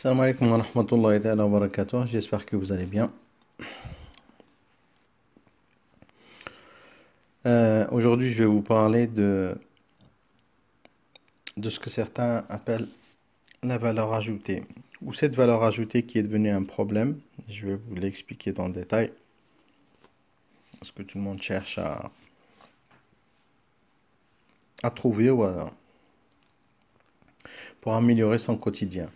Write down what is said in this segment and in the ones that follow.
Salam alaikum wa rahmatullahi ta'ala wa barakatuh. J'espère que vous allez bien. Aujourd'hui, je vais vous parler de ce que certains appellent la valeur ajoutée, ou cette valeur ajoutée qui est devenue un problème. Je vais vous l'expliquer dans le détail, parce que tout le monde cherche à trouver pour améliorer son quotidien.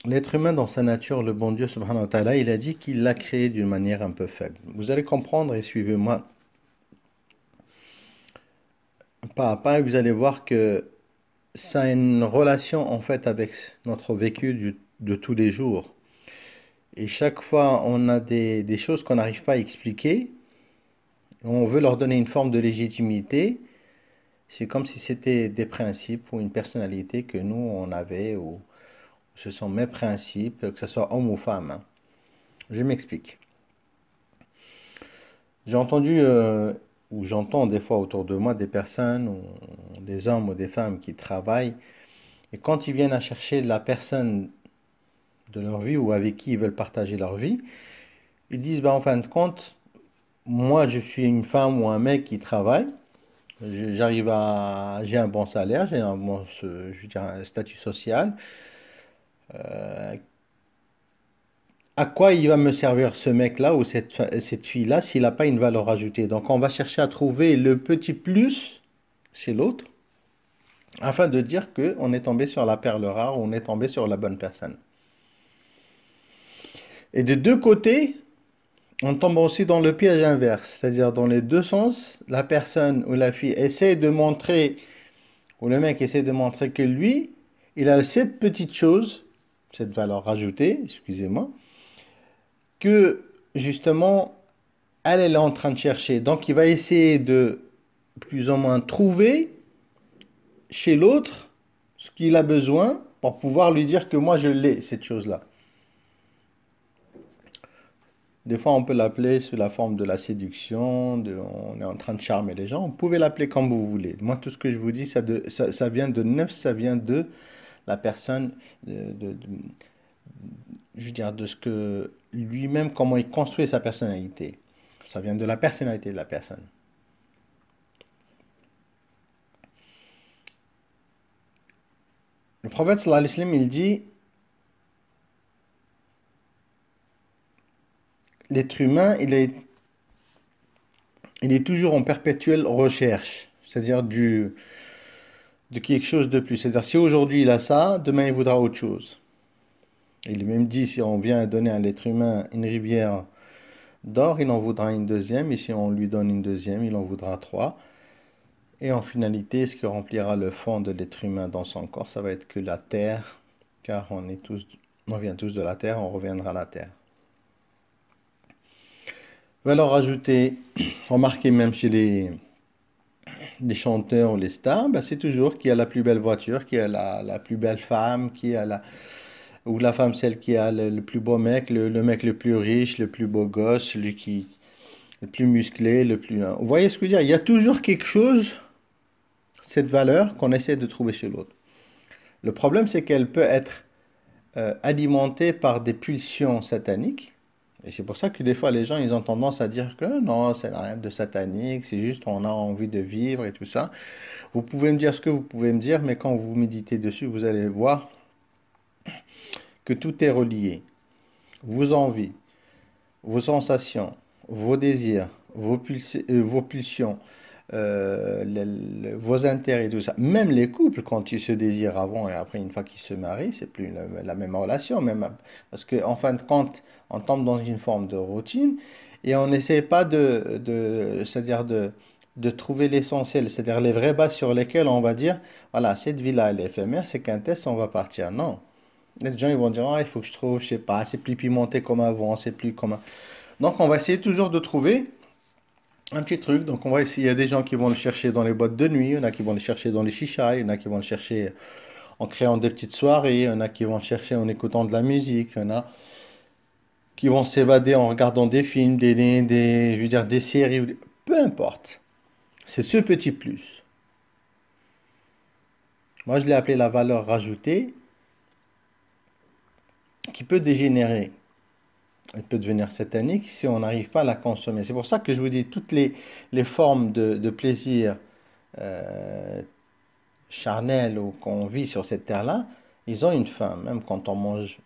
L'être humain, dans sa nature, le bon Dieu, subhanahu wa ta'ala, il a dit qu'il l'a créé d'une manière un peu faible. Vous allez comprendre et suivez-moi pas à pas, et vous allez voir que ça a une relation en fait avec notre vécu de tous les jours. Et chaque fois, on a des choses qu'on n'arrive pas à expliquer, on veut leur donner une forme de légitimité. C'est comme si c'était des principes ou une personnalité que nous, on avait, ou ce sont mes principes, que ce soit homme ou femme. Je m'explique. J'ai entendu, ou j'entends des fois autour de moi des personnes, ou des hommes ou des femmes qui travaillent, et quand ils viennent à chercher la personne de leur vie ou avec qui ils veulent partager leur vie, ils disent, bah, en fin de compte, moi je suis une femme ou un mec qui travaille, j'ai un bon salaire, j'ai un bon, je veux dire, un statut social. Euh, à quoi il va me servir ce mec-là ou cette fille-là s'il n'a pas une valeur ajoutée? Donc on va chercher à trouver le petit plus chez l'autre afin de dire qu'on est tombé sur la perle rare ou on est tombé sur la bonne personne. Et de deux côtés, on tombe aussi dans le piège inverse, c'est-à-dire dans les deux sens, la personne ou la fille essaie de montrer, ou le mec essaie de montrer que lui, il a cette petite chose, cette valeur ajoutée, excusez-moi, que justement, elle est en train de chercher. Donc il va essayer de plus ou moins trouver chez l'autre ce qu'il a besoin pour pouvoir lui dire que moi je l'ai, cette chose-là. Des fois, on peut l'appeler sous la forme de la séduction, on est en train de charmer les gens. Vous pouvez l'appeler comme vous voulez. Moi, tout ce que je vous dis, ça vient de neuf, ça vient de la personne, je veux dire, de ce que lui-même, comment il construit sa personnalité. Ça vient de la personnalité de la personne. Le prophète sallallahu alayhi wa sallam, il dit, l'être humain, il est toujours en perpétuelle recherche, c'est-à-dire de quelque chose de plus. C'est-à-dire, si aujourd'hui il a ça, demain il voudra autre chose. Il est même dit, si on vient donner à l'être humain une rivière d'or, il en voudra une deuxième, et si on lui donne une deuxième, il en voudra trois. Et en finalité, ce qui remplira le fond de l'être humain dans son corps, ça va être que la terre, car on vient tous de la terre, on reviendra à la terre. Valeur ajoutée, remarquez même chez les chanteurs ou les stars, ben c'est toujours qui a la plus belle voiture, qui a la plus belle femme, ou la femme celle qui a le plus beau mec, le mec le plus riche, le plus beau gosse, le plus musclé, le plus... Vous voyez ce que je veux dire? Il y a toujours quelque chose, cette valeur qu'on essaie de trouver chez l'autre. Le problème, c'est qu'elle peut être alimentée par des pulsions sataniques. Et c'est pour ça que des fois, les gens, ils ont tendance à dire que non, ça n'a rien de satanique, c'est juste on a envie de vivre et tout ça. Vous pouvez me dire ce que vous pouvez me dire, mais quand vous méditez dessus, vous allez voir que tout est relié. Vos envies, vos sensations, vos désirs, vos pulsions, vos intérêts et tout ça. Même les couples, quand ils se désirent avant et après, une fois qu'ils se marient, c'est plus la même relation, même, parce qu'en fin de compte, on tombe dans une forme de routine et on n'essaie pas c'est-à-dire de trouver l'essentiel, c'est-à-dire les vraies bases sur lesquelles on va dire, voilà, cette vie-là, elle est éphémère, c'est qu'un test, on va partir. Non. Les gens, ils vont dire, ah, il faut que je trouve, je sais pas, c'est plus pimenté comme avant, c'est plus comme... Donc, on va essayer toujours de trouver un petit truc. Donc, on va essayer, il y a des gens qui vont le chercher dans les boîtes de nuit, il y en a qui vont le chercher dans les chichas, il y en a qui vont le chercher en créant des petites soirées, il y en a qui vont le chercher en écoutant de la musique, il y en a qui vont s'évader en regardant des films, je veux dire, des séries, peu importe. C'est ce petit plus. Moi, je l'ai appelé la valeur rajoutée. qui peut dégénérer. Elle peut devenir satanique si on n'arrive pas à la consommer. C'est pour ça que je vous dis, toutes les formes de plaisir charnel ou qu'on vit sur cette terre-là, ils ont une fin. Même quand on mange,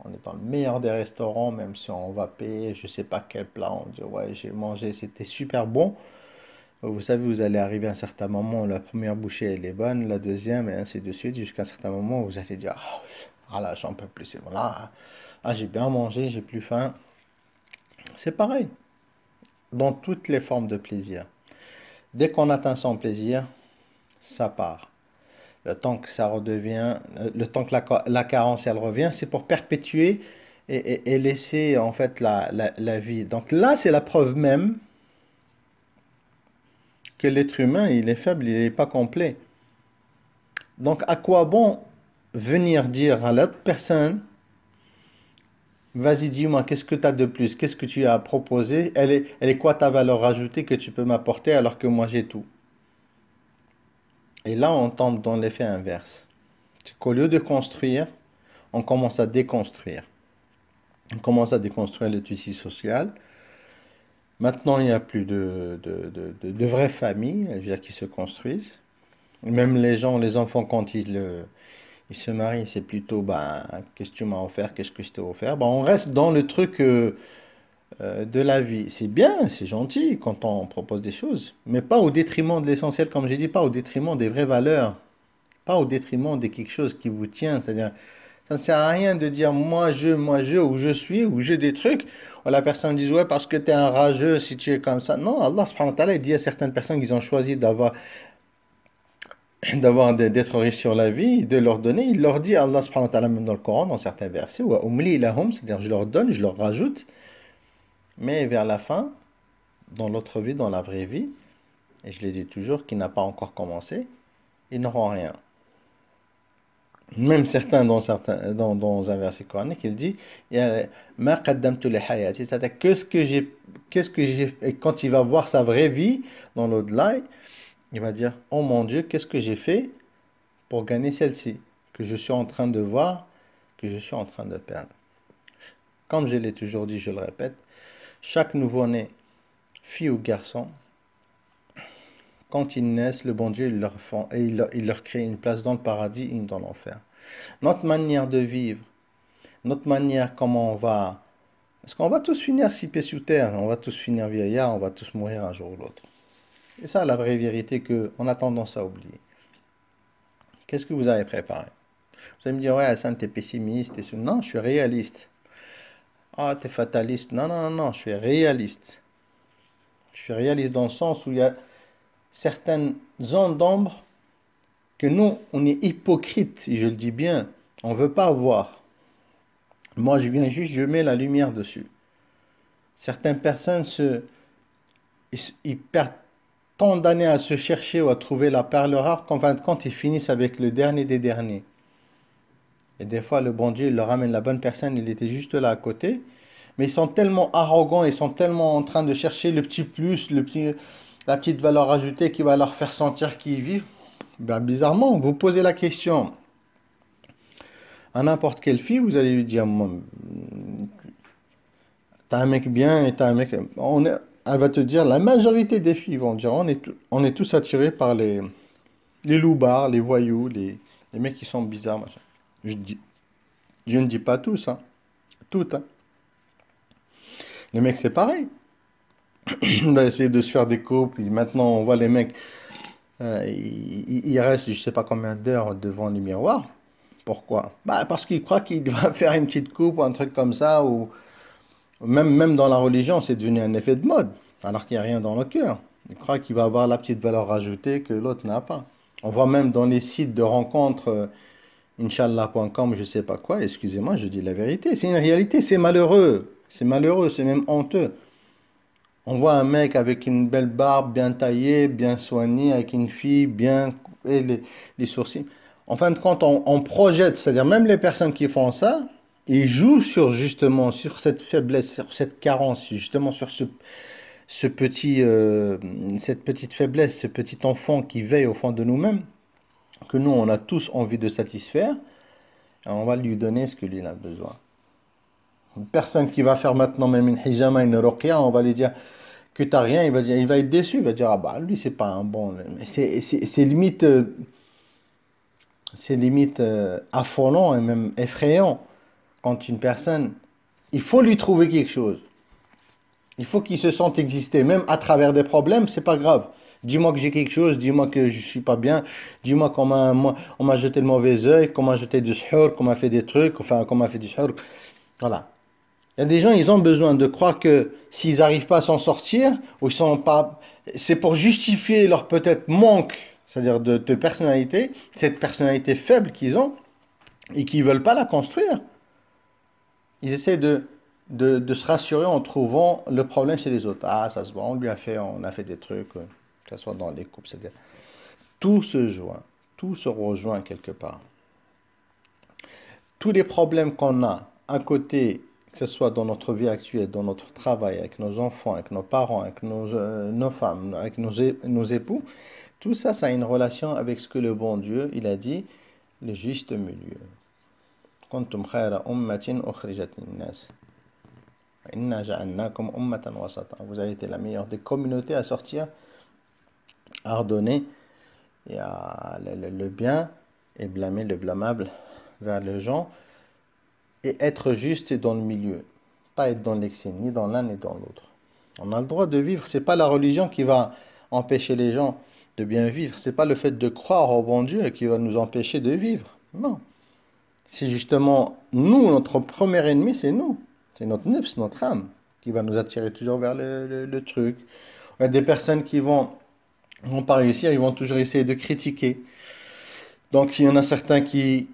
on est dans le meilleur des restaurants, même si on va payer, je sais pas quel plat, on dit ouais, j'ai mangé, c'était super bon. Vous savez, vous allez arriver à un certain moment, la première bouchée elle est bonne, la deuxième et ainsi de suite, jusqu'à un certain moment où vous allez dire ah là, j'en peux plus, c'est bon là, ah j'ai bien mangé, j'ai plus faim. C'est pareil dans toutes les formes de plaisir. Dès qu'on atteint son plaisir, ça part. Le temps que ça redevient, le temps que la carence elle revient, c'est pour perpétuer et laisser en fait la vie. Donc là, c'est la preuve même que l'être humain, il est faible, il n'est pas complet. Donc à quoi bon venir dire à l'autre personne, vas-y dis-moi, qu'est-ce que tu as de plus, qu'est-ce que tu as proposé, elle est quoi ta valeur ajoutée que tu peux m'apporter alors que moi j'ai tout. Et là, on tombe dans l'effet inverse. C'est qu'au lieu de construire, on commence à déconstruire. On commence à déconstruire le tissu social. Maintenant, il n'y a plus de vraies familles, je veux dire, qui se construisent. Même les gens, les enfants, quand ils se marient, c'est plutôt, ben, qu'est-ce que tu m'as offert, qu'est-ce que je t'ai offert. Ben, on reste dans le truc de la vie. C'est bien, c'est gentil quand on propose des choses, mais pas au détriment de l'essentiel, comme j'ai dit, pas au détriment des vraies valeurs, pas au détriment de quelque chose qui vous tient. C'est-à-dire, ça ne sert à rien de dire moi je, ou je suis, ou j'ai des trucs. Ou la personne dit ouais, parce que tu es un rageux si tu es comme ça. Non, Allah subhanahu wa ta'ala, il dit à certaines personnes qui ont choisi d'être riches sur la vie, de leur donner. Il leur dit, Allah subhanahu wa ta'ala, même dans le Coran, dans certains versets, wa umli lahum, c'est-à-dire je leur donne, je leur rajoute. Mais vers la fin, dans l'autre vie, dans la vraie vie, et je le dis toujours, qui n'a pas encore commencé, ils n'auront rien. Même dans un verset coranique, il dit Ma qaddamtu li hayati, c'est-à-dire qu'est-ce que j'ai, et quand il va voir sa vraie vie dans l'au-delà, il va dire oh mon Dieu, qu'est-ce que j'ai fait pour gagner celle-ci, que je suis en train de voir, que je suis en train de perdre. Comme je l'ai toujours dit, je le répète, chaque nouveau-né, fille ou garçon, quand ils naissent, le bon Dieu, il leur crée une place dans le paradis, une dans l'enfer. Notre manière de vivre, notre manière comment on va... Parce qu'on va tous finir six pieds sous terre, on va tous finir vieillards, on va tous mourir un jour ou l'autre. Et ça, la vraie vérité qu'on a tendance à oublier. Qu'est-ce que vous avez préparé? Vous allez me dire, ouais, Hassan, t'es pessimiste. Non, je suis réaliste. Ah, t'es fataliste. Non, non, non, non, je suis réaliste. Je suis réaliste dans le sens où il y a certaines zones d'ombre que nous, on est hypocrite, et je le dis bien, on ne veut pas voir. Moi, je viens juste, je mets la lumière dessus. Certaines personnes ils perdent tant d'années à se chercher ou à trouver la perle rare qu'en fin de compte, ils finissent avec le dernier des derniers. Et des fois, le bon Dieu, il leur ramène la bonne personne, il était juste là à côté. Mais ils sont tellement arrogants, ils sont tellement en train de chercher le petit plus, la petite valeur ajoutée qui va leur faire sentir qu'ils vivent. Ben, bizarrement, vous posez la question à n'importe quelle fille, vous allez lui dire, t'as un mec bien et t'as un mec... elle va te dire, la majorité des filles vont dire, on est tous attirés par les loupards, les voyous, les mecs qui sont bizarres, machin. Je ne dis pas tous, hein. Toutes, hein. Les mecs, c'est pareil. On va essayer de se faire des couples. Et maintenant, on voit les mecs, ils restent, je sais pas combien d'heures devant les miroirs. Pourquoi? Bah, parce qu'ils croient qu'il va faire une petite coupe ou un truc comme ça. Ou même dans la religion, c'est devenu un effet de mode. Alors qu'il n'y a rien dans le cœur. Ils croient qu'il va avoir la petite valeur ajoutée que l'autre n'a pas. On voit même dans les sites de rencontres, Inch'Allah.com, je sais pas quoi, excusez-moi, je dis la vérité. C'est une réalité, c'est malheureux. C'est malheureux, c'est même honteux. On voit un mec avec une belle barbe, bien taillée, bien soignée, avec une fille, bien... et les sourcils. En fin de compte, on projette, c'est-à-dire même les personnes qui font ça, ils jouent sur justement, sur cette faiblesse, sur cette carence, justement sur cette petite faiblesse, ce petit enfant qui veille au fond de nous-mêmes, que nous, on a tous envie de satisfaire. Alors, on va lui donner ce que lui il a besoin. Une personne qui va faire maintenant même une hijama, une ruqya, on va lui dire que tu n'as rien, il va être déçu, il va dire, ah bah lui c'est pas un bon. Mais c'est limite affolant et même effrayant quand une personne, il faut lui trouver quelque chose. Il faut qu'il se sente exister, même à travers des problèmes, c'est pas grave. Dis-moi que j'ai quelque chose, dis-moi que je suis pas bien, dis-moi on m'a jeté le mauvais œil, qu'on m'a jeté du suhour, qu'on m'a fait des trucs, enfin qu'on m'a fait du suhour. Voilà. Il y a des gens, ils ont besoin de croire que s'ils n'arrivent pas à s'en sortir, ou ils sont pas, c'est pour justifier leur peut-être manque, c'est-à-dire de personnalité, cette personnalité faible qu'ils ont, et qu'ils ne veulent pas la construire. Ils essaient de se rassurer en trouvant le problème chez les autres. Ah, ça se voit, on a fait des trucs, que ce soit dans les couples, etc. Tout se joint, tout se rejoint quelque part. Tous les problèmes qu'on a à côté, que ce soit dans notre vie actuelle, dans notre travail, avec nos enfants, avec nos parents, avec nos femmes, avec nos époux, tout ça, ça a une relation avec ce que le bon Dieu, il a dit, le juste milieu. كنتم خير أمة أخرجت للناس إنا جعلناكم أمة وسطا. Vous avez été la meilleure des communautés à sortir, à ordonner et à le bien et blâmer le blâmable vers les gens et être juste dans le milieu, pas être dans l'excès, ni dans l'un ni dans l'autre. On a le droit de vivre, c'est pas la religion qui va empêcher les gens de bien vivre, c'est pas le fait de croire au bon Dieu qui va nous empêcher de vivre. Non. C'est justement nous, notre premier ennemi, c'est nous. C'est notre nefs, notre âme, qui va nous attirer toujours vers le truc. Il y a des personnes qui vont pas réussir, ils vont toujours essayer de critiquer. Donc il y en a certains qui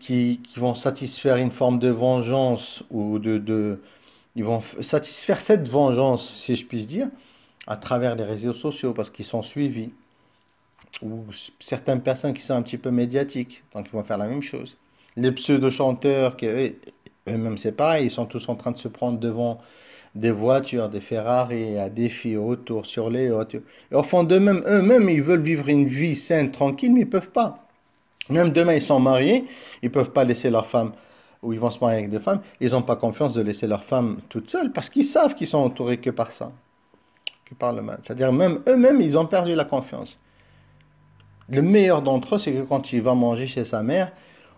vont satisfaire une forme de vengeance ou ils vont satisfaire cette vengeance, si je puis dire, à travers les réseaux sociaux parce qu'ils sont suivis. Ou certaines personnes qui sont un petit peu médiatiques, donc ils vont faire la même chose. Les pseudo-chanteurs, eux-mêmes c'est pareil, ils sont tous en train de se prendre devant des voitures, des Ferrari, à des filles autour, sur les voitures. Et au fond d'eux-mêmes, eux-mêmes, ils veulent vivre une vie saine, tranquille, mais ils ne peuvent pas. Même demain, ils sont mariés, ils ne peuvent pas laisser leur femme, ou ils vont se marier avec des femmes, ils n'ont pas confiance de laisser leur femme toute seule, parce qu'ils savent qu'ils sont entourés que par ça, que par le mal. C'est-à-dire même eux-mêmes, ils ont perdu la confiance. Le meilleur d'entre eux, c'est que quand il va manger chez sa mère,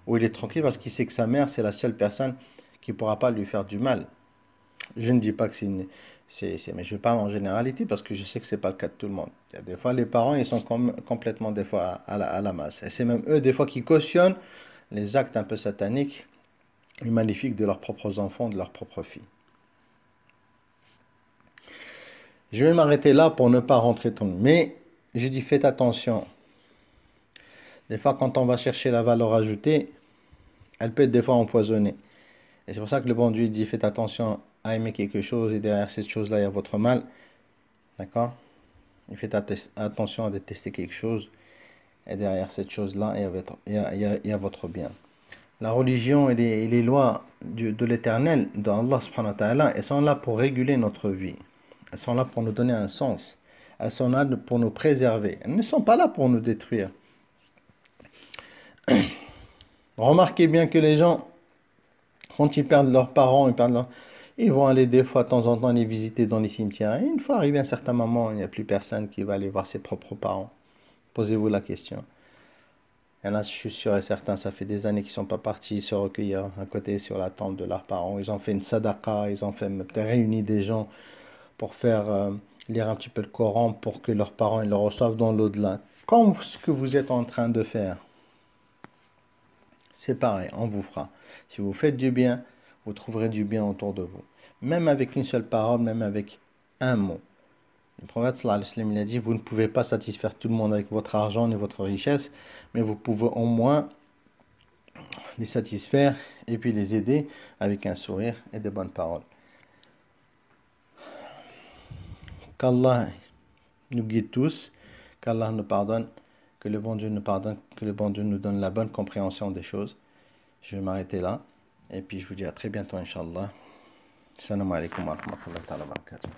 où il est tranquille parce qu'il sait que sa mère, c'est la seule personne qui ne pourra pas lui faire du mal. Je ne dis pas que mais je parle en généralité parce que je sais que ce n'est pas le cas de tout le monde. Il y a des fois, les parents, ils sont complètement des fois à la masse. Et c'est même eux, des fois, qui cautionnent les actes un peu sataniques et maléfiques de leurs propres enfants, de leurs propres filles. Je vais m'arrêter là pour ne pas rentrer dans... Mais je dis, faites attention. Des fois, quand on va chercher la valeur ajoutée, elle peut être des fois empoisonnée. Et c'est pour ça que le bon Dieu dit, faites attention à aimer quelque chose et derrière cette chose-là, il y a votre mal. D'accord? Et faites attention à détester quelque chose et derrière cette chose-là, il y a votre bien. La religion et les lois de l'éternel, d'Allah subhanahu wa ta'ala, elles sont là pour réguler notre vie. Elles sont là pour nous donner un sens. Elles sont là pour nous préserver. Elles ne sont pas là pour nous détruire. Remarquez bien que les gens, quand ils perdent leurs parents, ils vont aller des fois, de temps en temps, les visiter dans les cimetières. Et une fois arrivé à un certain moment, il n'y a plus personne qui va aller voir ses propres parents. Posez-vous la question. Il y en a, je suis sûr et certain, ça fait des années qu'ils ne sont pas partis se recueillir à côté sur la tombe de leurs parents. Ils ont fait une sadaqa, ils ont fait peut-être réuni des gens pour faire lire un petit peu le Coran pour que leurs parents ils le reçoivent dans l'au-delà. Comme ce que vous êtes en train de faire. C'est pareil, on vous fera. Si vous faites du bien, vous trouverez du bien autour de vous. Même avec une seule parole, même avec un mot. Le prophète sallallahu alayhi wa sallam, il a dit, vous ne pouvez pas satisfaire tout le monde avec votre argent ni votre richesse, mais vous pouvez au moins les satisfaire et puis les aider avec un sourire et des bonnes paroles. Qu'Allah nous guide tous, qu'Allah nous pardonne, que le bon Dieu nous pardonne, que le bon Dieu nous donne la bonne compréhension des choses. Je vais m'arrêter là et puis je vous dis à très bientôt, Inch'Allah. Assalamu alaikum wa rahmatullahi wa barakatuh.